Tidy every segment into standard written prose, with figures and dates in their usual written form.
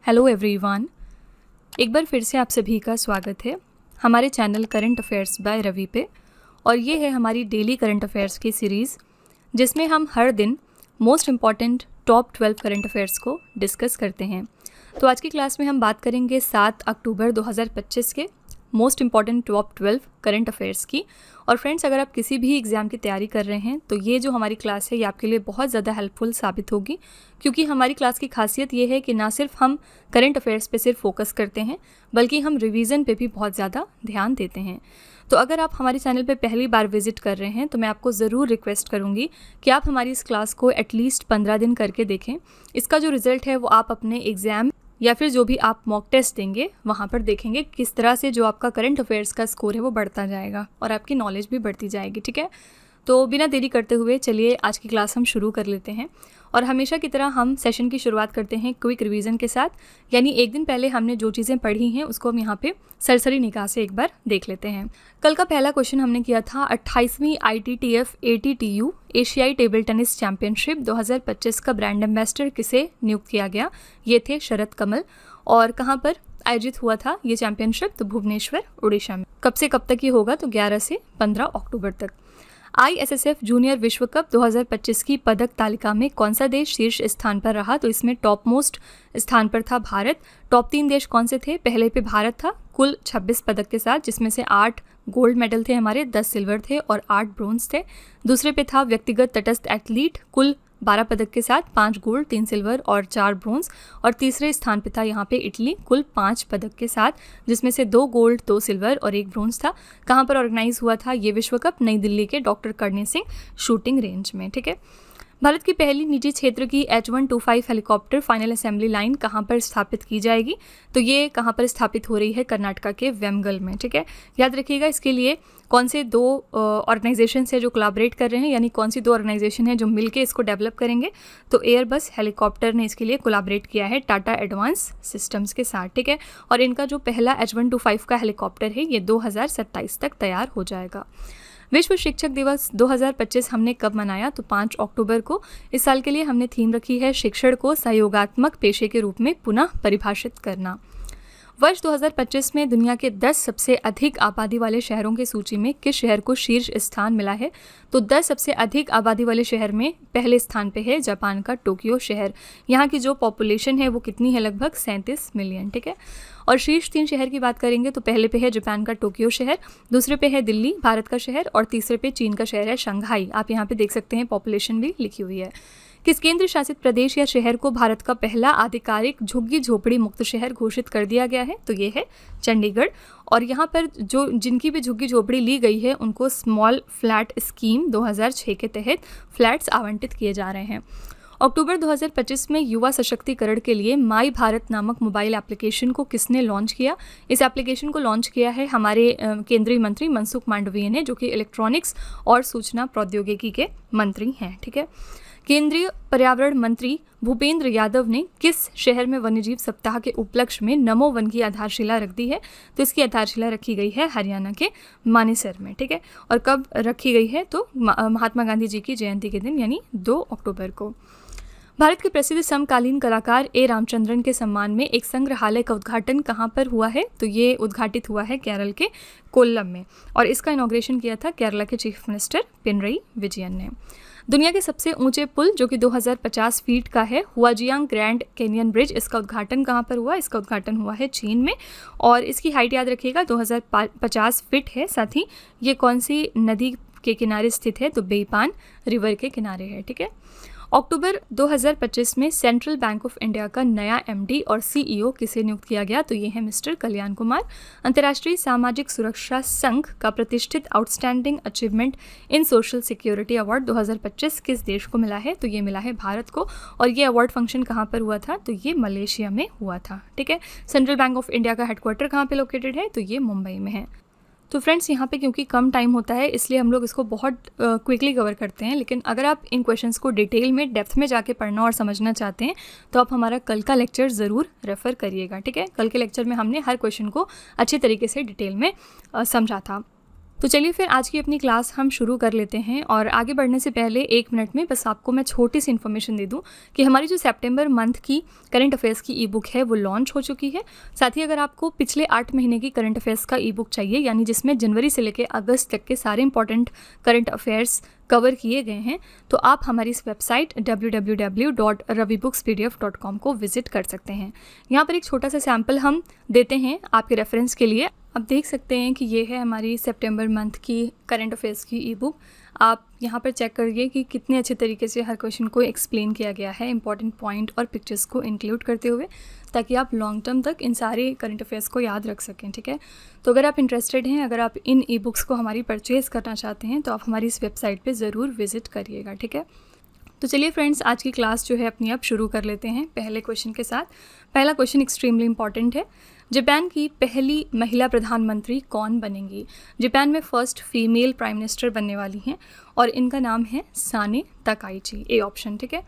Hello everyone, एक बार फिर से आप सभी का स्वागत है हमारे channel current affairs by Ravi पे। और ये है हमारी डेली करंट अफेयर्स की सीरीज़ जिसमें हम हर दिन most important top 12 current affairs को डिस्कस करते हैं। तो आज की क्लास में हम बात करेंगे 7 अक्टूबर 2025 के most important top 12 current affairs की। और फ्रेंड्स, अगर आप किसी भी एग्ज़ाम की तैयारी कर रहे हैं तो ये जो हमारी क्लास है ये आपके लिए बहुत ज़्यादा हेल्पफुल साबित होगी, क्योंकि हमारी क्लास की खासियत ये है कि ना सिर्फ हम करंट अफेयर्स पे सिर्फ फोकस करते हैं बल्कि हम रिवीजन पे भी बहुत ज़्यादा ध्यान देते हैं। तो अगर आप हमारे चैनल पे पहली बार विजिट कर रहे हैं तो मैं आपको ज़रूर रिक्वेस्ट करूँगी कि आप हमारी इस क्लास को एटलीस्ट 15 दिन करके देखें। इसका जो रिज़ल्ट है वो आप अपने एग्ज़ाम या फिर जो भी आप मॉक टेस्ट देंगे वहाँ पर देखेंगे किस तरह से जो आपका करंट अफेयर्स का स्कोर है वो बढ़ता जाएगा और आपकी नॉलेज भी बढ़ती जाएगी। ठीक है, तो बिना देरी करते हुए चलिए आज की क्लास हम शुरू कर लेते हैं। और हमेशा की तरह हम सेशन की शुरुआत करते हैं क्विक रिवीजन के साथ, यानी एक दिन पहले हमने जो चीज़ें पढ़ी हैं उसको हम यहाँ पे सरसरी निगाह से एक बार देख लेते हैं। कल का पहला क्वेश्चन हमने किया था 28वीं ITTF ATTU एशियाई टेबल टेनिस चैंपियनशिप 2025 का ब्रांड एम्बेसडर किसे नियुक्त किया गया। ये थे शरद कमल। और कहाँ पर आयोजित हुआ था ये चैंपियनशिप? तो भुवनेश्वर, उड़ीसा में। कब से कब तक ये होगा? तो 11 से 15 अक्टूबर तक। ISSF जूनियर विश्व कप 2025 की पदक तालिका में कौन सा देश शीर्ष स्थान पर रहा? तो इसमें टॉप मोस्ट स्थान पर था भारत। टॉप 3 देश कौन से थे? पहले पे भारत था कुल 26 पदक के साथ, जिसमें से 8 गोल्ड मेडल थे हमारे, 10 सिल्वर थे और 8 ब्रोंज थे। दूसरे पे था व्यक्तिगत तटस्थ एथलीट, कुल 12 पदक के साथ, 5 गोल्ड, 3 सिल्वर और 4 ब्रोंज। और तीसरे स्थान पे था यहाँ पे इटली, कुल 5 पदक के साथ, जिसमें से 2 गोल्ड, 2 सिल्वर और 1 ब्रोंज था। कहाँ पर ऑर्गेनाइज हुआ था ये विश्व कप? नई दिल्ली के doctor Karni Singh shooting range में। ठीक है, भारत की पहली निजी क्षेत्र की H125 helicopter final assembly line कहाँ पर स्थापित की जाएगी? तो ये कहाँ पर स्थापित हो रही है? कर्नाटका के वेमगल में। ठीक है, याद रखिएगा इसके लिए कौन से 2 ऑर्गेनाइजेशन है जो कोलैबोरेट कर रहे हैं, यानी कौन सी 2 ऑर्गेनाइजेशन है जो मिलके इसको डेवलप करेंगे। तो एयरबस हेलीकॉप्टर ने इसके लिए कोलैबोरेट किया है टाटा एडवांस सिस्टम्स के साथ। ठीक है, और इनका जो पहला H125 का हेलीकॉप्टर है ये 2027 तक तैयार हो जाएगा। विश्व शिक्षक दिवस 2025 हमने कब मनाया? तो 5 अक्टूबर को। इस साल के लिए हमने थीम रखी है शिक्षण को सहयोगात्मक पेशे के रूप में पुनः परिभाषित करना। वर्ष 2025 में दुनिया के 10 सबसे अधिक आबादी वाले शहरों की सूची में किस शहर को शीर्ष स्थान मिला है? तो 10 सबसे अधिक आबादी वाले शहर में पहले स्थान पे है जापान का टोक्यो शहर। यहाँ की जो पॉपुलेशन है वो कितनी है? लगभग 37 मिलियन। ठीक है, और शीर्ष 3 शहर की बात करेंगे तो पहले पे है जापान का टोक्यो शहर, दूसरे पे है दिल्ली भारत का शहर और तीसरे पे चीन का शहर है शंघाई। आप यहाँ पे देख सकते हैं पॉपुलेशन भी लिखी हुई है। किस केंद्र शासित प्रदेश या शहर को भारत का पहला आधिकारिक झुग्गी झोपड़ी मुक्त शहर घोषित कर दिया गया है? तो ये है चंडीगढ़। और यहाँ पर जो जिनकी भी झुग्गी झोपड़ी ली गई है उनको स्मॉल फ्लैट स्कीम 2006 के तहत फ्लैट्स आवंटित किए जा रहे हैं। अक्टूबर 2025 में युवा सशक्तिकरण के लिए माई भारत नामक मोबाइल एप्लीकेशन को किसने लॉन्च किया? इस एप्लीकेशन को लॉन्च किया है हमारे केंद्रीय मंत्री मनसुख मांडविया ने, जो कि इलेक्ट्रॉनिक्स और सूचना प्रौद्योगिकी के मंत्री हैं। ठीक है, केंद्रीय पर्यावरण मंत्री भूपेंद्र यादव ने किस शहर में वन्यजीव सप्ताह के उपलक्ष्य में नमो वन की आधारशिला रख दी है? तो इसकी आधारशिला रखी गई है हरियाणा के मानेसर में। ठीक है, और कब रखी गई है? तो महात्मा गांधी जी की जयंती के दिन, यानी 2 अक्टूबर को। भारत के प्रसिद्ध समकालीन कलाकार A रामचंद्रन के सम्मान में एक संग्रहालय का उद्घाटन कहाँ पर हुआ है? तो ये उद्घाटित हुआ है केरल के कोल्लम में और इसका इनॉग्रेशन किया था केरला के चीफ मिनिस्टर पिनरई विजयन ने। दुनिया के सबसे ऊंचे पुल जो कि 2050 फीट का है, हुआजियांग ग्रैंड कैनियन ब्रिज, इसका उद्घाटन कहाँ पर हुआ? इसका उद्घाटन हुआ है चीन में और इसकी हाइट याद रखिएगा 2050 फीट है। साथ ही ये कौन सी नदी के किनारे स्थित है? तो बेपान रिवर के किनारे है। ठीक है, अक्टूबर 2025 में सेंट्रल बैंक ऑफ इंडिया का नया MD और CEO किसे नियुक्त किया गया? तो ये है मिस्टर कल्याण कुमार। अंतर्राष्ट्रीय सामाजिक सुरक्षा संघ का प्रतिष्ठित outstanding achievement in social security award 2025 किस देश को मिला है? तो ये मिला है भारत को और ये अवार्ड फंक्शन कहाँ पर हुआ था? तो ये मलेशिया में हुआ था। ठीक है, सेंट्रल बैंक ऑफ इंडिया का हेडक्वार्टर कहाँ पे लोकेटेड है? तो ये मुंबई में है। तो फ्रेंड्स, यहाँ पे क्योंकि कम टाइम होता है इसलिए हम लोग इसको बहुत क्विकली कवर करते हैं, लेकिन अगर आप इन क्वेश्चंस को डिटेल में डेप्थ में जाके पढ़ना और समझना चाहते हैं तो आप हमारा कल का लेक्चर ज़रूर रेफ़र करिएगा। ठीक है, कल के लेक्चर में हमने हर क्वेश्चन को अच्छे तरीके से डिटेल में समझा था। तो चलिए फिर आज की अपनी क्लास हम शुरू कर लेते हैं। और आगे बढ़ने से पहले 1 मिनट में बस आपको मैं छोटी सी इन्फॉर्मेशन दे दूं कि हमारी जो सितंबर मंथ की करंट अफेयर्स की ई बुक है वो लॉन्च हो चुकी है। साथ ही अगर आपको पिछले 8 महीने की करंट अफेयर्स का ई बुक चाहिए, यानी जिसमें जनवरी से लेकर अगस्त तक के सारे इंपॉर्टेंट करंट अफेयर्स कवर किए गए हैं, तो आप हमारी इस वेबसाइट www.ravibooks.pdf.com को विजिट कर सकते हैं। यहाँ पर एक छोटा सा सैम्पल हम देते हैं आपके रेफरेंस के लिए। आप देख सकते हैं कि ये है हमारी सितंबर मंथ की करंट अफेयर्स की ई बुक। आप यहाँ पर चेक करिए कि कितने अच्छे तरीके से हर क्वेश्चन को एक्सप्लेन किया गया है, इंपॉर्टेंट पॉइंट और पिक्चर्स को इंक्लूड करते हुए, ताकि आप लॉन्ग टर्म तक इन सारे करंट अफेयर्स को याद रख सकें। ठीक है, तो अगर आप इंटरेस्टेड हैं, अगर आप इन ई बुक्स को हमारी परचेज़ करना चाहते हैं, तो आप हमारी इस वेबसाइट पर ज़रूर विजिट करिएगा। ठीक है, तो चलिए फ्रेंड्स, आज की क्लास जो है अपनी अब शुरू कर लेते हैं पहले क्वेश्चन के साथ। पहला क्वेश्चन एक्सट्रीमली इंपॉर्टेंट है। जापान की पहली महिला प्रधानमंत्री कौन बनेंगी? जापान में फर्स्ट फीमेल प्राइम मिनिस्टर बनने वाली हैं और इनका नाम है साने तकाइची। A option. ठीक है,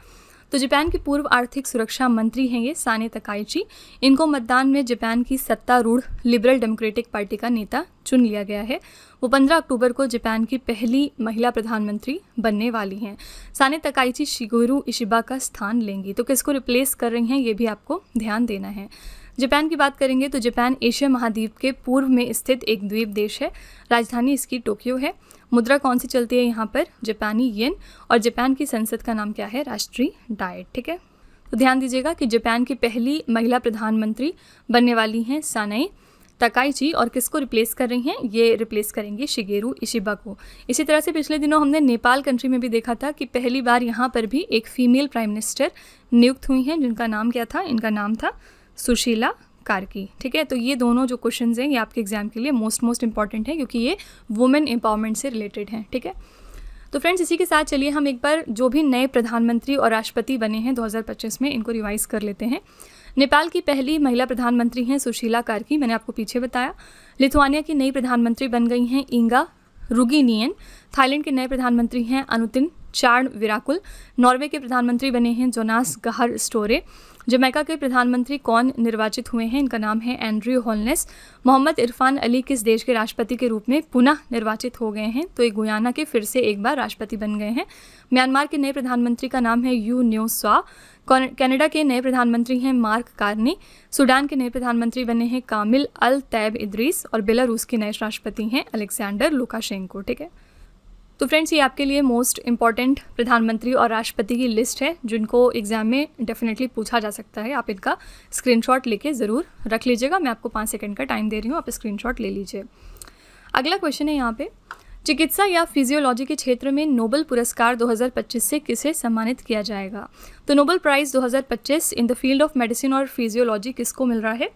तो जापान की पूर्व आर्थिक सुरक्षा मंत्री हैं ये साने तकाइची। इनको मतदान में जापान की सत्तारूढ़ लिबरल डेमोक्रेटिक पार्टी का नेता चुन लिया गया है। वो 15 अक्टूबर को जापान की पहली महिला प्रधानमंत्री बनने वाली हैं। साने तकाइची शिगेरू इशिबा का स्थान लेंगी। तो किसको रिप्लेस कर रही हैं, ये भी आपको ध्यान देना है। जापान की बात करेंगे तो जापान एशिया महाद्वीप के पूर्व में स्थित एक द्वीप देश है। राजधानी इसकी टोक्यो है। मुद्रा कौन सी चलती है यहाँ पर? जापानी येन। और जापान की संसद का नाम क्या है? राष्ट्रीय डाइट। ठीक है, तो ध्यान दीजिएगा कि जापान की पहली महिला प्रधानमंत्री बनने वाली हैं साने तकाइची। और किसको रिप्लेस कर रही हैं? ये रिप्लेस करेंगे शिगेरू इशिबा को। इसी तरह से पिछले दिनों हमने नेपाल कंट्री में भी देखा था कि पहली बार यहाँ पर भी एक फीमेल प्राइम मिनिस्टर नियुक्त हुई हैं, जिनका नाम क्या था? इनका नाम था सुशीला कार्की। ठीक है, तो ये दोनों जो क्वेश्चंस हैं ये आपके एग्जाम के लिए मोस्ट इंपॉर्टेंट है, क्योंकि ये वुमेन एम्पावरमेंट से रिलेटेड हैं। ठीक है, तो फ्रेंड्स इसी के साथ चलिए हम एक बार जो भी नए प्रधानमंत्री और राष्ट्रपति बने हैं 2025 में, इनको रिवाइज कर लेते हैं। नेपाल की पहली महिला प्रधानमंत्री हैं सुशीला कार्की, मैंने आपको पीछे बताया। लिथुआनिया की नई प्रधानमंत्री बन गई हैं इंगा रुगिनियन। थाईलैंड के नए प्रधानमंत्री हैं अनुतिन चार्नविराकुल। नॉर्वे के प्रधानमंत्री बने हैं जोनास गाहर स्टोरे। जमैका के प्रधानमंत्री कौन निर्वाचित हुए हैं? इनका नाम है एंड्रयू होलनेस। मोहम्मद इरफान अली किस देश के राष्ट्रपति के रूप में पुनः निर्वाचित हो गए हैं? तो ये गुयाना के फिर से एक बार राष्ट्रपति बन गए हैं। म्यांमार के नए प्रधानमंत्री का नाम है यू न्यो स्वा। कनाडा के नए प्रधानमंत्री हैं मार्क कार्नी। सूडान के नए प्रधानमंत्री बने हैं कामिल अल तैब इद्रीस। और बेलारूस के नए राष्ट्रपति हैं अलेक्जेंडर लुकाशेंको। ठीक है, तो फ्रेंड्स ये आपके लिए मोस्ट इंपॉर्टेंट प्रधानमंत्री और राष्ट्रपति की लिस्ट है, जिनको एग्जाम में डेफिनेटली पूछा जा सकता है। आप इनका स्क्रीनशॉट लेके ज़रूर रख लीजिएगा। मैं आपको 5 सेकंड का टाइम दे रही हूँ, आप स्क्रीनशॉट ले लीजिए। अगला क्वेश्चन है यहाँ पे, चिकित्सा या फिजियोलॉजी के क्षेत्र में नोबेल पुरस्कार 2025 से किसे सम्मानित किया जाएगा? तो Nobel prize 2025 in the field of medicine और फिजियोलॉजी किसको मिल रहा है?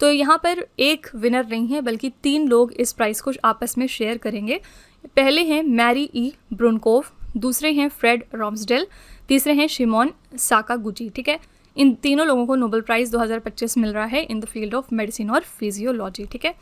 तो यहाँ पर एक विनर नहीं है, बल्कि 3 लोग इस प्राइज़ को आपस में शेयर करेंगे। पहले हैं मैरी ई ब्रुनकोव, दूसरे हैं फ्रेड रॉम्सडेल, तीसरे हैं शिमोन साकागुची। ठीक है, इन तीनों लोगों को नोबेल प्राइज़ 2025 मिल रहा है in the field of medicine और फिजियोलॉजी। ठीक है,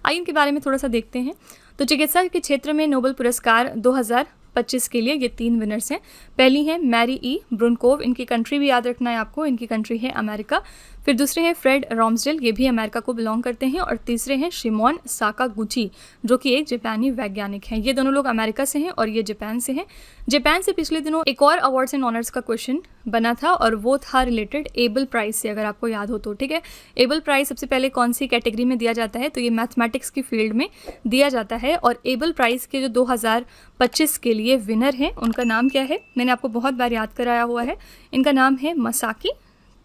आइए इनके बारे में थोड़ा सा देखते हैं। तो चिकित्सा के क्षेत्र में नोबेल पुरस्कार 2025 के लिए ये 3 विनर्स हैं। पहली हैं मैरी ई ब्रुनकोव, इनकी कंट्री भी याद रखना है आपको, इनकी कंट्री है अमेरिका। फिर दूसरे हैं फ्रेड रॉम्सडेल, ये भी अमेरिका को बिलोंग करते हैं। और तीसरे हैं शिमोन साकागुची, जो कि एक जापानी वैज्ञानिक हैं। ये दोनों लोग अमेरिका से हैं और ये जापान से हैं। जापान से पिछले दिनों एक और अवार्ड्स एंड ऑनर्स का क्वेश्चन बना था, और वो था रिलेटेड एबल प्राइज से, अगर आपको याद हो तो। ठीक है, एबल प्राइज सबसे पहले कौन सी कैटेगरी में दिया जाता है? तो ये मैथमेटिक्स की फील्ड में दिया जाता है। और एबल प्राइज़ के जो 2025 के लिए विनर हैं, उनका नाम क्या है? मैंने आपको बहुत बार याद कराया हुआ है, इनका नाम है मसाकी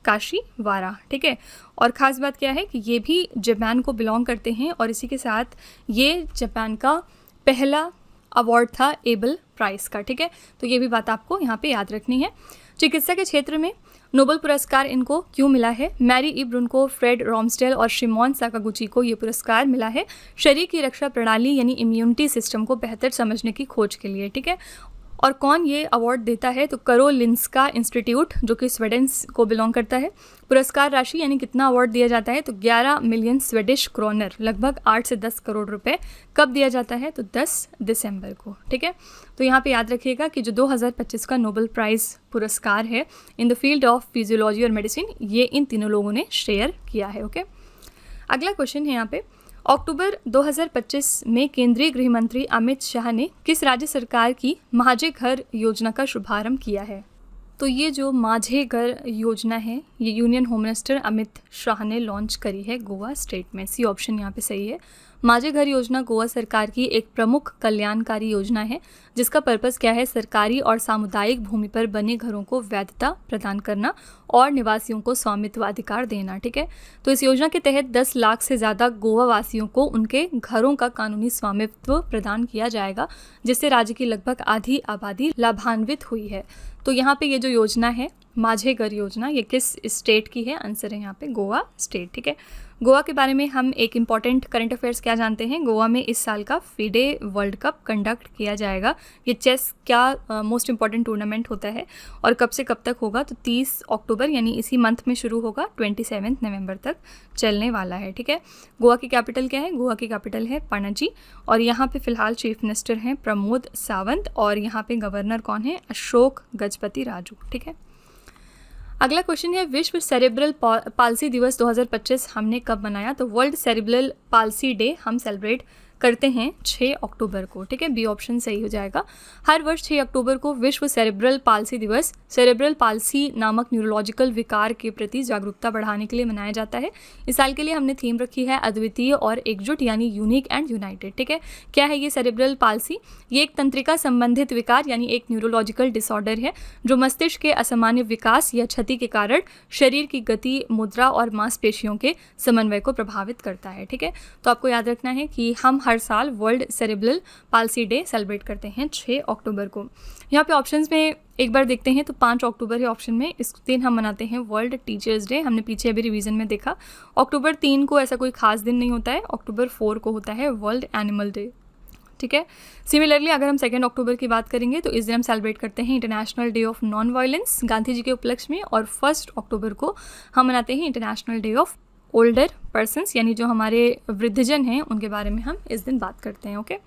काशीवारा। ठीक है, और ख़ास बात क्या है कि ये भी जापान को बिलोंग करते हैं, और इसी के साथ ये जापान का पहला अवार्ड था एबल प्राइज़ का। ठीक है, तो ये भी बात आपको यहाँ पे याद रखनी है। चिकित्सा के क्षेत्र में नोबेल पुरस्कार इनको क्यों मिला है? मैरी ई ब्रुनकोव, फ्रेड रॉम्सडेल और शिमोन साकागुची को ये पुरस्कार मिला है शरीर की रक्षा प्रणाली यानी इम्यूनिटी सिस्टम को बेहतर समझने की खोज के लिए। ठीक है, और कौन ये अवार्ड देता है? तो करोलिंस्का इंस्टीट्यूट, जो कि स्वीडन को बिलोंग करता है। पुरस्कार राशि यानी कितना अवार्ड दिया जाता है? तो 11 मिलियन स्वीडिश क्रोनर, लगभग 8 से 10 करोड़ रुपए। कब दिया जाता है? तो 10 दिसंबर को। ठीक है, तो यहाँ पे याद रखिएगा कि जो 2025 का नोबेल प्राइज़ पुरस्कार है in the field of physiology और मेडिसिन, ये इन तीनों लोगों ने शेयर किया है। ओके, अगला क्वेश्चन है यहाँ पे, अक्टूबर 2025 में केंद्रीय गृह मंत्री अमित शाह ने किस राज्य सरकार की माझे घर योजना का शुभारंभ किया है? तो ये जो माझे घर योजना है ये union home minister Amit Shah ने लॉन्च करी है गोवा स्टेट में। सी ऑप्शन यहाँ पे सही है। माझे घर योजना गोवा सरकार की एक प्रमुख कल्याणकारी योजना है जिसका पर्पस क्या है? सरकारी और सामुदायिक भूमि पर बने घरों को वैधता प्रदान करना और निवासियों को स्वामित्वाधिकार देना। ठीक है, तो इस योजना के तहत 10 लाख से ज़्यादा गोवा वासियों को उनके घरों का कानूनी स्वामित्व प्रदान किया जाएगा, जिससे राज्य की लगभग आधी आबादी लाभान्वित हुई है। तो यहाँ पे ये जो योजना है माझे घर योजना ये किस स्टेट की है? आंसर है यहाँ पे गोवा स्टेट। ठीक है, गोवा के बारे में हम एक इम्पॉर्टेंट करंट अफेयर्स क्या जानते हैं? गोवा में इस साल का फीडे वर्ल्ड कप कंडक्ट किया जाएगा। ये चेस क्या मोस्ट इम्पॉर्टेंट टूर्नामेंट होता है और कब से कब तक होगा? तो 30 अक्टूबर यानी इसी मंथ में शुरू होगा, 27 नवंबर तक चलने वाला है। ठीक है, गोवा की कैपिटल क्या है? गोवा की कैपिटल है पणजी और यहाँ पे फिलहाल चीफ मिनिस्टर हैं प्रमोद सावंत और यहाँ पे गवर्नर कौन है? अशोक गजपति राजू। ठीक है, अगला क्वेश्चन है विश्व सेरेब्रल पाल्सी दिवस 2025 हमने कब मनाया? तो वर्ल्ड सेरेब्रल पाल्सी डे हम सेलिब्रेट करते हैं 6 अक्टूबर को। ठीक है, बी ऑप्शन सही हो जाएगा। हर वर्ष 6 अक्टूबर को विश्व सेरेब्रल पाल्सी दिवस सेरेब्रल पाल्सी नामक न्यूरोलॉजिकल विकार के प्रति जागरूकता बढ़ाने के लिए मनाया जाता है। इस साल के लिए हमने थीम रखी है अद्वितीय और एकजुट यानी यूनिक एंड यूनाइटेड। ठीक है, क्या है ये सेरेब्रल पाल्सी? ये एक तंत्रिका संबंधित विकार यानी एक न्यूरोलॉजिकल डिसऑर्डर है जो मस्तिष्क के असामान्य विकास या क्षति के कारण शरीर की गति, मुद्रा और मांसपेशियों के समन्वय को प्रभावित करता है। ठीक है, तो आपको याद रखना है कि हम हर साल world cerebral palsy day celebrate करते हैं 6 अक्टूबर को। यहाँ पे ऑप्शंस में एक बार देखते हैं तो 5 अक्टूबर है ऑप्शन में। इस दिन हम मनाते हैं वर्ल्ड टीचर्स डे। हमने पीछे अभी रिवीजन में देखा अक्टूबर 3 को ऐसा कोई खास दिन नहीं होता है, अक्टूबर 4 को होता है वर्ल्ड एनिमल डे। ठीक है, सिमिलरली अगर हम 2 अक्टूबर की बात करेंगे तो इस दिन हम सेलिब्रेट करते हैं international day of non violence Gandhi ji के उपलक्ष्य में और 1 अक्टूबर को हम मनाते हैं international day of older persons यानी जो हमारे वृद्धजन हैं उनके बारे में हम इस दिन बात करते हैं। ओके,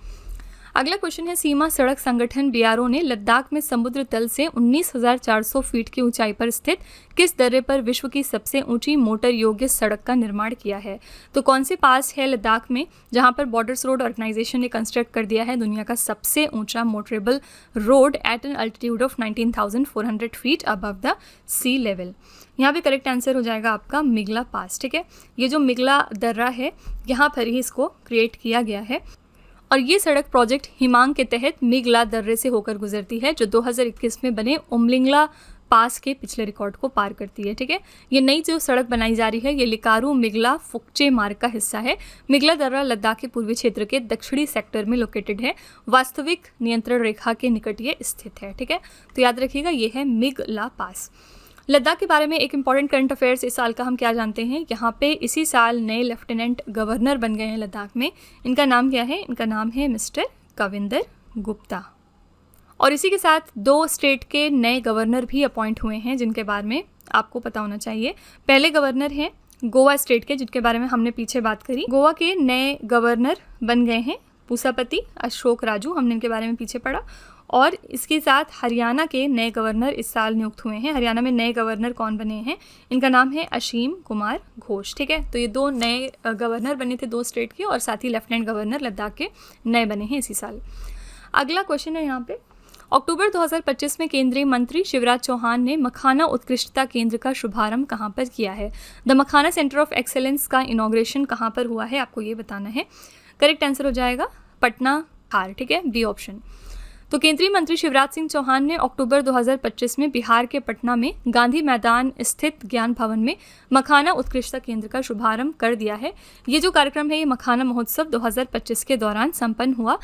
अगला क्वेश्चन है सीमा सड़क संगठन बीआरओ ने लद्दाख में समुद्र तल से 19,400 फीट की ऊंचाई पर स्थित किस दर्रे पर विश्व की सबसे ऊंची मोटर योग्य सड़क का निर्माण किया है? तो कौन से पास है लद्दाख में जहां पर बॉर्डर्स रोड ऑर्गेनाइजेशन ने कंस्ट्रक्ट कर दिया है दुनिया का सबसे ऊंचा motorable road at an altitude of 19,400 feet above the sea level? यहाँ पे करेक्ट आंसर हो जाएगा आपका मिगला पास। ठीक है, ये जो मिगला दर्रा है यहाँ पर ही इसको क्रिएट किया गया है और ये सड़क प्रोजेक्ट हिमांग के तहत मिगला दर्रे से होकर गुजरती है जो 2021 में बने उमलिंगला पास के पिछले रिकॉर्ड को पार करती है। ठीक है, ये नई जो सड़क बनाई जा रही है ये लिकारू मिगला फुकचे मार्ग का हिस्सा है। मिगला दर्रा लद्दाख के पूर्वी क्षेत्र के दक्षिणी सेक्टर में लोकेटेड है। वास्तविक नियंत्रण रेखा के निकट ये स्थित है। ठीक है, तो याद रखिएगा ये है मिगला पास। लद्दाख के बारे में एक इंपॉर्टेंट करंट अफेयर्स इस साल का हम क्या जानते हैं? यहाँ पे इसी साल नए लेफ्टिनेंट गवर्नर बन गए हैं लद्दाख में। इनका नाम क्या है? इनका नाम है मिस्टर कविंदर गुप्ता। और इसी के साथ 2 स्टेट के नए गवर्नर भी अपॉइंट हुए हैं जिनके बारे में आपको पता होना चाहिए। पहले गवर्नर हैं गोवा स्टेट के जिनके बारे में हमने पीछे बात करी। गोवा के नए गवर्नर बन गए हैं पूसापति अशोक राजू, हमने इनके बारे में पीछे पढ़ा। और इसके साथ हरियाणा के नए गवर्नर इस साल नियुक्त हुए हैं। हरियाणा में नए गवर्नर कौन बने हैं? इनका नाम है असीम कुमार घोष। ठीक है, तो ये 2 नए गवर्नर बने थे 2 स्टेट के और साथ ही लेफ्टिनेंट गवर्नर लद्दाख के नए बने हैं इसी साल। अगला क्वेश्चन है यहाँ पे अक्टूबर 2025 में केंद्रीय मंत्री शिवराज चौहान ने मखाना उत्कृष्टता केंद्र का शुभारंभ कहाँ पर किया है? The makhana centre of excellence का इनॉग्रेशन कहाँ पर हुआ है आपको ये बताना है। करेक्ट आंसर हो जाएगा पटना बिहार। ठीक है, बी ऑप्शन। तो केंद्रीय मंत्री शिवराज सिंह चौहान ने अक्टूबर 2025 में बिहार के पटना में गांधी मैदान स्थित ज्ञान भवन में मखाना उत्कृष्टता केंद्र का शुभारंभ कर दिया है। ये जो कार्यक्रम है ये मखाना महोत्सव 2025 के दौरान संपन्न हुआ।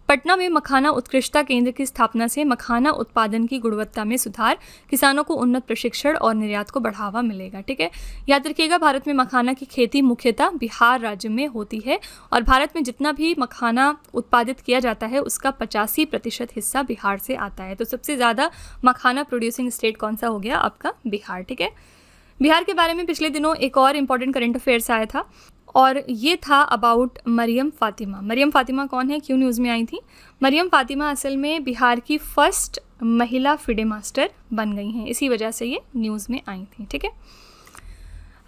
पटना में मखाना उत्कृष्टता केंद्र की स्थापना से मखाना उत्पादन की गुणवत्ता में सुधार, किसानों को उन्नत प्रशिक्षण और निर्यात को बढ़ावा मिलेगा। ठीक है, याद रखिएगा भारत में मखाना की खेती मुख्यतः बिहार राज्य में होती है और भारत में जितना भी मखाना उत्पादित किया जाता है उसका 85% हिस्सा बिहार से आता है। तो सबसे ज़्यादा मखाना प्रोड्यूसिंग स्टेट कौन सा हो गया आपका? बिहार। ठीक है, बिहार के बारे में पिछले दिनों एक और इम्पॉर्टेंट करंट अफेयर्स आया था और ये था अबाउट मरियम फातिमा। मरियम फातिमा कौन है, क्यों न्यूज़ में आई थी? मरियम फातिमा असल में बिहार की फर्स्ट महिला फिडे मास्टर बन गई हैं, इसी वजह से ये न्यूज़ में आई थी। ठीक है,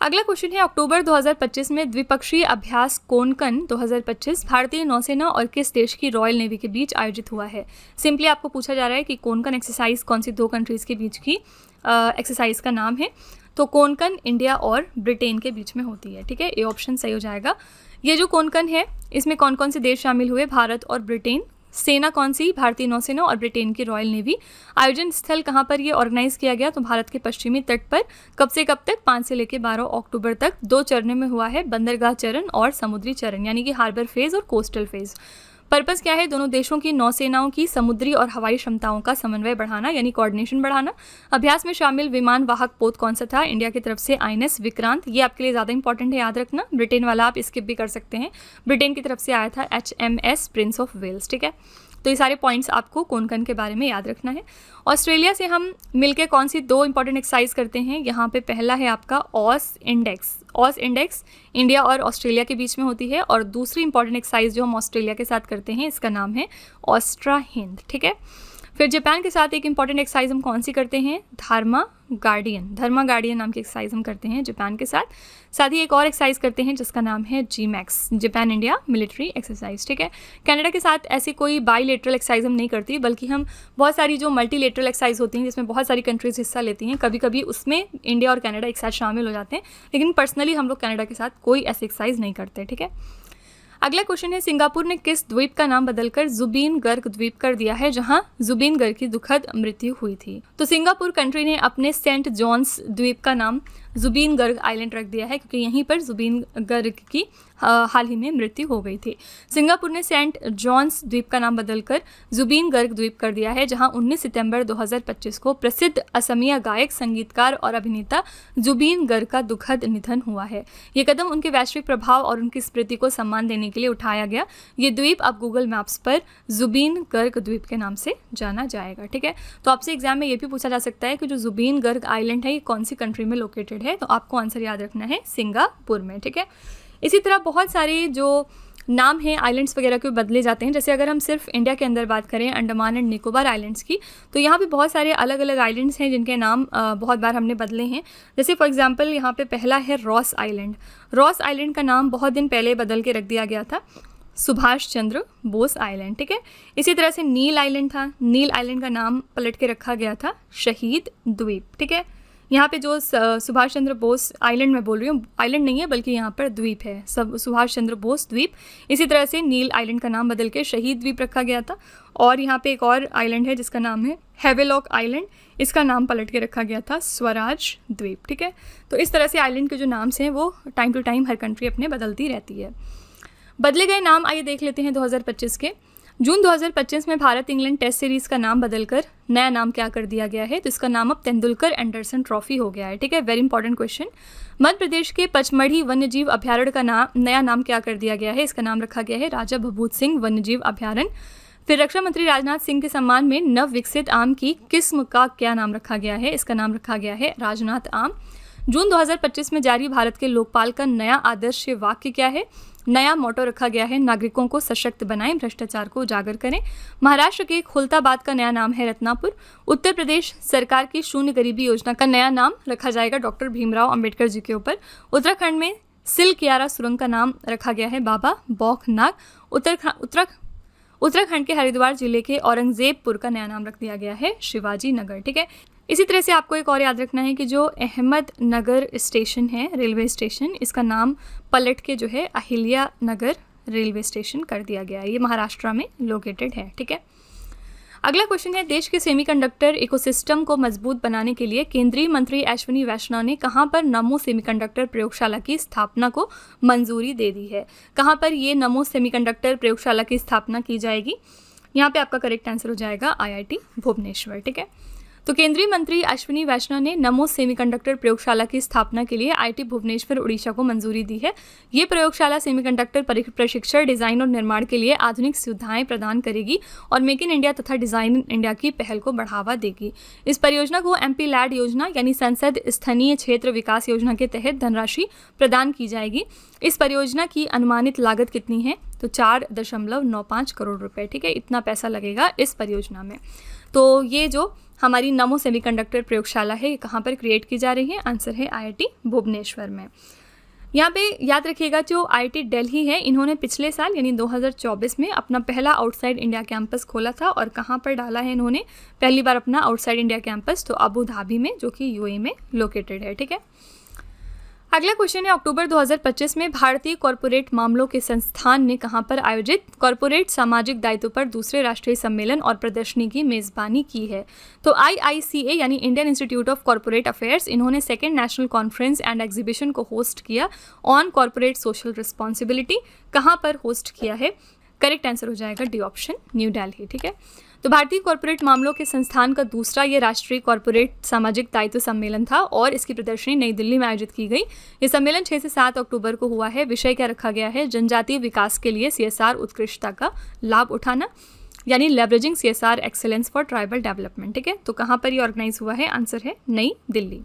अगला क्वेश्चन है, अक्टूबर 2025 में द्विपक्षीय अभ्यास कोंकण 2025 भारतीय नौसेना और किस देश की रॉयल नेवी के बीच आयोजित हुआ है। सिंपली आपको पूछा जा रहा है कि कोंकण एक्सरसाइज कौन सी दो कंट्रीज़ के बीच की एक्सरसाइज का नाम है। तो कोंकण इंडिया और ब्रिटेन के बीच में होती है, ठीक है, ये ऑप्शन सही हो जाएगा। ये जो कोंकण है इसमें कौन कौन से देश शामिल हुए, भारत और ब्रिटेन। सेना कौन सी, भारतीय नौसेना और ब्रिटेन की रॉयल नेवी। आयोजन स्थल कहाँ पर ये ऑर्गेनाइज किया गया, तो भारत के पश्चिमी तट पर। कब से कब तक, 5 से लेकर 12 अक्टूबर तक 2 चरणों में हुआ है, बंदरगाह चरण और समुद्री चरण, यानी कि हार्बर फेज और कोस्टल फेज। पर्पस क्या है, दोनों देशों की नौसेनाओं की समुद्री और हवाई क्षमताओं का समन्वय बढ़ाना, यानी कोऑर्डिनेशन बढ़ाना। अभ्यास में शामिल विमान वाहक पोत कौन सा था, इंडिया की तरफ से INS विक्रांत, ये आपके लिए ज़्यादा इंपॉर्टेंट है, याद रखना। ब्रिटेन वाला आप स्किप भी कर सकते हैं, ब्रिटेन की तरफ से आया था HMS प्रिंस ऑफ वेल्स, ठीक है। तो ये सारे पॉइंट्स आपको कोंकण के बारे में याद रखना है। ऑस्ट्रेलिया से हम मिलके कौन सी 2 इंपॉर्टेंट एक्सरसाइज करते हैं, यहाँ पे पहला है आपका ऑस इंडेक्स। ऑस इंडेक्स इंडिया और ऑस्ट्रेलिया के बीच में होती है, और दूसरी इंपॉर्टेंट एक्सरसाइज जो हम ऑस्ट्रेलिया के साथ करते हैं इसका नाम है ऑस्ट्रा हिंद, ठीक है। फिर जापान के साथ एक इंपॉर्टेंट एक्सरसाइज हम कौन सी करते हैं, धर्मा गार्डियन नाम की एक्सरसाइज हम करते हैं जापान के साथ। साथ ही एक और एक्सरसाइज करते हैं जिसका नाम है GMAX, Japan India military exercise, ठीक है। कनाडा के साथ ऐसी कोई बाईलेटरल एक्सरसाइज हम नहीं करती, बल्कि हम बहुत सारी जो मल्टीलेटरल एक्सरसाइज होती हैं जिसमें बहुत सारी कंट्रीज हिस्सा लेती हैं, कभी कभी उसमें इंडिया और कनाडा एक साथ शामिल हो जाते हैं, लेकिन पर्सनली हम लोग कनाडा के साथ कोई ऐसी एक्सरसाइज नहीं करते, ठीक है। अगला क्वेश्चन है, सिंगापुर ने किस द्वीप का नाम बदलकर जुबीन गर्ग द्वीप कर दिया है, जहां जुबीन गर्ग की दुखद मृत्यु हुई थी। तो सिंगापुर कंट्री ने अपने सेंट जॉन्स द्वीप का नाम जुबीन गर्ग आइलैंड रख दिया है, क्योंकि यहीं पर जुबीन गर्ग की हाल ही में मृत्यु हो गई थी। सिंगापुर ने सेंट जॉन्स द्वीप का नाम बदलकर जुबीन गर्ग द्वीप कर दिया है, जहां 19 सितंबर 2025 को प्रसिद्ध असमिया गायक, संगीतकार और अभिनेता जुबीन गर्ग का दुखद निधन हुआ है। ये कदम उनके वैश्विक प्रभाव और उनकी स्मृति को सम्मान देने के लिए उठाया गया। ये द्वीप अब गूगल मैप्स पर जुबीन गर्ग द्वीप के नाम से जाना जाएगा, ठीक है। तो आपसे एग्जाम में ये भी पूछा जा सकता है कि जो जुबीन गर्ग आइलैंड है ये कौन सी कंट्री में लोकेटेड है, तो आपको आंसर याद रखना है सिंगापुर में, ठीक है। इसी तरह बहुत सारे जो नाम हैं आइलैंड्स वगैरह के बदले जाते हैं। जैसे अगर हम सिर्फ इंडिया के अंदर बात करें अंडमान एंड निकोबार आइलैंड्स की, तो यहाँ पे बहुत सारे अलग अलग आइलैंड्स हैं जिनके नाम बहुत बार हमने बदले हैं। जैसे फॉर एग्जांपल यहाँ पे पहला है रॉस आइलैंड। रॉस आइलैंड का नाम बहुत दिन पहले बदल के रख दिया गया था सुभाष चंद्र बोस आइलैंड, ठीक है। इसी तरह से नील आइलैंड था, नील आइलैंड का नाम पलट के रखा गया था शहीद द्वीप, ठीक है। यहाँ पे जो सुभाष चंद्र बोस आइलैंड मैं बोल रही हूँ, आइलैंड नहीं है बल्कि यहाँ पर द्वीप है, सब सुभाष चंद्र बोस द्वीप। इसी तरह से नील आइलैंड का नाम बदल के शहीद द्वीप रखा गया था। और यहाँ पे एक और आइलैंड है जिसका नाम है हैवेलॉक आइलैंड, इसका नाम पलट के रखा गया था स्वराज द्वीप, ठीक है। तो इस तरह से आइलैंड के जो नाम्स हैं वो टाइम टू टाइम हर कंट्री अपने बदलती रहती है। बदले गए नाम आइए देख लेते हैं 2025 के। जून 2025 में भारत इंग्लैंड टेस्ट सीरीज़ का नाम बदलकर नया नाम क्या कर दिया गया है, तो इसका नाम अब तेंदुलकर एंडरसन ट्रॉफी हो गया है, ठीक है। Very important question. Madhya Pradesh के पचमढ़ी वन्यजीव अभ्यारण्य का नया नाम क्या कर दिया गया है, इसका नाम रखा गया है राजा भभूत सिंह वन्यजीव अभ्यारण्य। फिर रक्षा मंत्री राजनाथ सिंह के सम्मान में नव विकसित आम की किस्म का क्या नाम रखा गया है, इसका नाम रखा गया है राजनाथ आम। जून 2025 में जारी भारत के लोकपाल का नया आदर्श वाक्य क्या है, नया मोटो रखा गया है नागरिकों को सशक्त बनाएं, भ्रष्टाचार को उजागर करें। महाराष्ट्र के खुलताबाद का नया नाम है रत्नापुर। उत्तर प्रदेश सरकार की शून्य गरीबी योजना का नया नाम रखा जाएगा डॉक्टर भीमराव अंबेडकर जी के ऊपर। उत्तराखंड में सिलकियारा सुरंग का नाम रखा गया है बाबा बौखनाग। उत्तराखंड के हरिद्वार जिले के औरंगजेबपुर का नया नाम रख दिया गया है शिवाजी नगर, ठीक है। इसी तरह से आपको एक और याद रखना है कि जो अहमदनगर स्टेशन है रेलवे स्टेशन, इसका नाम पलट के जो है अहिल्या नगर रेलवे स्टेशन कर दिया गया है, ये महाराष्ट्र में लोकेटेड है, ठीक है। अगला क्वेश्चन है, देश के सेमीकंडक्टर इकोसिस्टम को मजबूत बनाने के लिए केंद्रीय मंत्री अश्विनी वैष्णव ने कहां पर नमो सेमीकंडक्टर प्रयोगशाला की स्थापना को मंजूरी दे दी है। कहां पर ये नमो सेमीकंडक्टर प्रयोगशाला की स्थापना की जाएगी, यहाँ पे आपका करेक्ट आंसर हो जाएगा IIT भुवनेश्वर, ठीक है। तो केंद्रीय मंत्री अश्विनी वैष्णव ने नमो सेमीकंडक्टर प्रयोगशाला की स्थापना के लिए IIT भुवनेश्वर उड़ीसा को मंजूरी दी है। ये प्रयोगशाला सेमीकंडक्टर प्रशिक्षण, डिजाइन और निर्माण के लिए आधुनिक सुविधाएं प्रदान करेगी और मेक इन इंडिया तथा डिजाइन इन इंडिया की पहल को बढ़ावा देगी। इस परियोजना को MP लैड योजना यानी संसद स्थानीय क्षेत्र विकास योजना के तहत धनराशि प्रदान की जाएगी। इस परियोजना की अनुमानित लागत कितनी है, तो 4.95 करोड़ रुपए, ठीक है। इतना पैसा लगेगा इस परियोजना में। तो ये जो हमारी नमो सेमीकंडक्टर प्रयोगशाला है, ये कहाँ पर क्रिएट की जा रही है? आंसर है IIT भुवनेश्वर में। यहाँ पे याद रखिएगा, जो IIT दिल्ली है, इन्होंने पिछले साल यानी 2024 में अपना पहला आउटसाइड इंडिया कैंपस खोला था। और कहाँ पर डाला है इन्होंने पहली बार अपना आउटसाइड इंडिया कैंपस? तो अबू धाबी में, जो कि UAE में लोकेटेड है। ठीक है, अगला क्वेश्चन है, अक्टूबर 2025 में भारतीय कॉरपोरेट मामलों के संस्थान ने कहां पर आयोजित कॉरपोरेट सामाजिक दायित्व पर दूसरे राष्ट्रीय सम्मेलन और प्रदर्शनी की मेज़बानी की है? तो IICA यानी Indian institute of corporate affairs, इन्होंने second national conference and exhibition को होस्ट किया ऑन कॉरपोरेट सोशल रिस्पॉन्सिबिलिटी। कहाँ पर होस्ट किया है? करेक्ट आंसर हो जाएगा डी ऑप्शन, न्यू दिल्ली। ठीक है, तो भारतीय कॉरपोरेट मामलों के संस्थान का दूसरा ये राष्ट्रीय कॉरपोरेट सामाजिक दायित्व सम्मेलन था और इसकी प्रदर्शनी नई दिल्ली में आयोजित की गई। ये सम्मेलन 6 से 7 अक्टूबर को हुआ है। विषय क्या रखा गया है? जनजातीय विकास के लिए CSR उत्कृष्टता का लाभ उठाना, यानी leveraging CSR excellence for tribal development. ठीक है, तो कहाँ पर ये ऑर्गेनाइज हुआ है? आंसर है नई दिल्ली।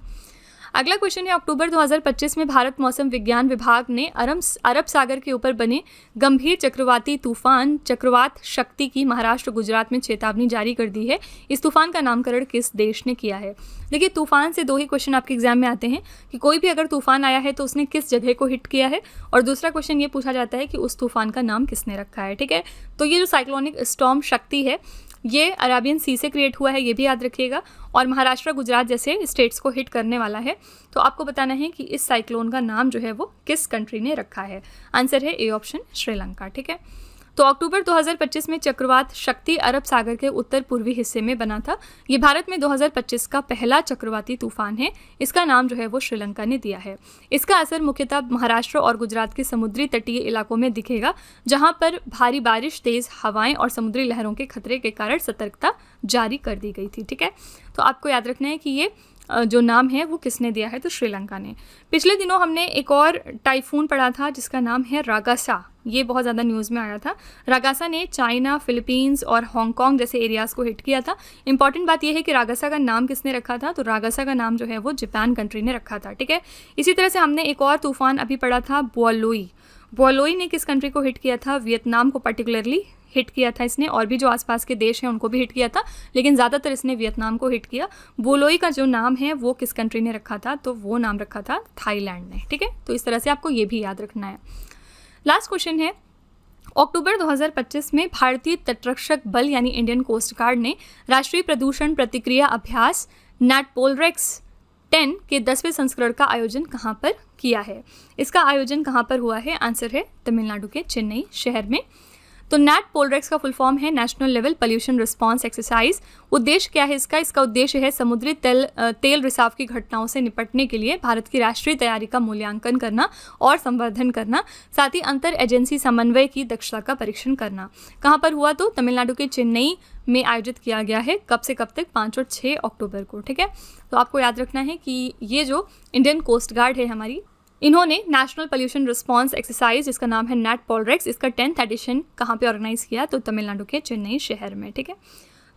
अगला क्वेश्चन है, अक्टूबर 2025 में भारत मौसम विज्ञान विभाग ने अरब सागर के ऊपर बने गंभीर चक्रवाती तूफान चक्रवात शक्ति की महाराष्ट्र गुजरात में चेतावनी जारी कर दी है। इस तूफान का नामकरण किस देश ने किया है? देखिए, तूफान से 2 ही क्वेश्चन आपके एग्जाम में आते हैं कि कोई भी अगर तूफान आया है तो उसने किस जगह को हिट किया है, और दूसरा क्वेश्चन ये पूछा जाता है कि उस तूफान का नाम किसने रखा है। ठीक है, तो ये जो साइक्लोनिक स्टॉर्म शक्ति है, ये अरेबियन सी से क्रिएट हुआ है, ये भी याद रखिएगा, और महाराष्ट्र गुजरात जैसे स्टेट्स को हिट करने वाला है। तो आपको बताना है कि इस साइक्लोन का नाम जो है वो किस कंट्री ने रखा है? आंसर है ए ऑप्शन, श्रीलंका। ठीक है, तो अक्टूबर 2025 में चक्रवात शक्ति अरब सागर के उत्तर पूर्वी हिस्से में बना था। ये भारत में 2025 का पहला चक्रवाती तूफान है। इसका नाम जो है वो श्रीलंका ने दिया है। इसका असर मुख्यतः महाराष्ट्र और गुजरात के समुद्री तटीय इलाकों में दिखेगा, जहां पर भारी बारिश, तेज हवाएं और समुद्री लहरों के खतरे के कारण सतर्कता जारी कर दी गई थी। ठीक है, तो आपको याद रखना है कि ये जो नाम है वो किसने दिया है? तो श्रीलंका ने। पिछले दिनों हमने एक और टाइफून पढ़ा था जिसका नाम है रागासा। ये बहुत ज़्यादा न्यूज़ में आया था। रागासा ने चाइना, फिलीपींस और हांगकांग जैसे एरियाज़ को हिट किया था। इंपॉर्टेंट बात यह है कि रागासा का नाम किसने रखा था? तो रागासा का नाम जो है वो जापान कंट्री ने रखा था। ठीक है, इसी तरह से हमने एक और तूफान अभी पढ़ा था, बुआलोई। बुआलोई ने किस कंट्री को हिट किया था? वियतनाम को पर्टिकुलरली हिट किया था इसने, और भी जो आसपास के देश हैं उनको भी हिट किया था, लेकिन ज़्यादातर इसने वियतनाम को हिट किया। बुआलोई का जो नाम है वो किस कंट्री ने रखा था? तो वो नाम रखा था थाईलैंड ने। ठीक है, तो इस तरह से आपको ये भी याद रखना है। लास्ट क्वेश्चन है, अक्टूबर 2025 में भारतीय तटरक्षक बल यानी इंडियन कोस्ट गार्ड ने राष्ट्रीय प्रदूषण प्रतिक्रिया अभ्यास NATPOLREX 10 के 10वें संस्करण का आयोजन कहाँ पर किया है? इसका आयोजन कहाँ पर हुआ है? आंसर है तमिलनाडु के चेन्नई शहर में। तो NATPOLREX का फुल फॉर्म है national level pollution response exercise. उद्देश्य क्या है इसका? इसका उद्देश्य है समुद्री तेल रिसाव की घटनाओं से निपटने के लिए भारत की राष्ट्रीय तैयारी का मूल्यांकन करना और संवर्धन करना, साथ ही अंतर एजेंसी समन्वय की दक्षता का परीक्षण करना। कहाँ पर हुआ? तो तमिलनाडु के चेन्नई में आयोजित किया गया है। कब से कब तक? 5 और 6 अक्टूबर को। ठीक है, तो आपको याद रखना है कि ये जो इंडियन कोस्ट गार्ड है हमारी, इन्होंने नेशनल पोल्यूशन रिस्पांस एक्सरसाइज, जिसका नाम है NATPOLREX, इसका 10th एडिशन कहाँ पे ऑर्गेनाइज किया? तो तमिलनाडु के चेन्नई शहर में। ठीक है,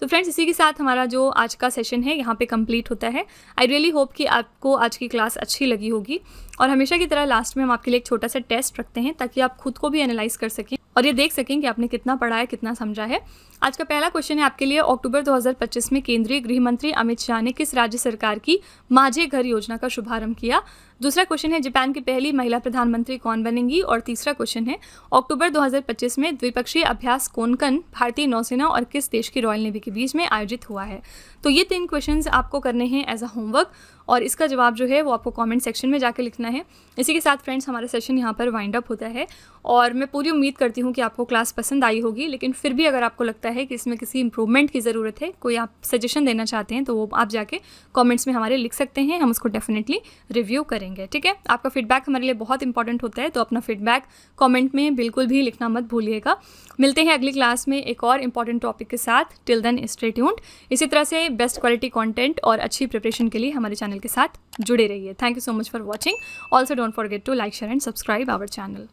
तो फ्रेंड्स, इसी के साथ हमारा जो आज का सेशन है यहाँ पे कंप्लीट होता है। आई रियली होप कि आपको आज की क्लास अच्छी लगी होगी, और हमेशा की तरह लास्ट में हम आपके लिए एक छोटा सा टेस्ट रखते हैं ताकि आप खुद को भी एनालाइज कर सकें और ये देख सकें कि आपने कितना पढ़ा है, कितना समझा है। आज का पहला क्वेश्चन है आपके लिए, अक्टूबर 2025 में केंद्रीय गृह मंत्री अमित शाह ने किस राज्य सरकार की माझे घर योजना का शुभारंभ किया? दूसरा क्वेश्चन है, जापान की पहली महिला प्रधानमंत्री कौन बनेंगी? और तीसरा क्वेश्चन है, अक्टूबर 2025 में द्विपक्षीय अभ्यास कोनकन भारतीय नौसेना और किस देश की रॉयल नेवी के बीच में आयोजित हुआ है? तो ये 3 क्वेश्चंस आपको करने हैं एज अ होमवर्क, और इसका जवाब जो है वो आपको कमेंट सेक्शन में जाकर लिखना है। इसी के साथ फ्रेंड्स, हमारा सेशन यहाँ पर वाइंड अप होता है, और मैं पूरी उम्मीद करती हूँ कि आपको क्लास पसंद आई होगी। लेकिन फिर भी अगर आपको लगता है कि इसमें किसी इंप्रूवमेंट की ज़रूरत है, कोई आप सजेशन देना चाहते हैं, तो वो आप जाके कमेंट्स में हमारे लिख सकते हैं, हम उसको डेफिनेटली रिव्यू करेंगे। ठीक है, आपका फीडबैक हमारे लिए बहुत इंपॉर्टेंट होता है, तो अपना फीडबैक कमेंट में बिल्कुल भी लिखना मत भूलिएगा। मिलते हैं अगली क्लास में एक और इंपॉर्टेंट टॉपिक के साथ। Till then stay tuned. इसी तरह से बेस्ट क्वालिटी कंटेंट और अच्छी प्रिपरेशन के लिए हमारे चैनल के साथ जुड़े रहिए। Thank you so much for watching. Also don't forget to like, share and subscribe our channel.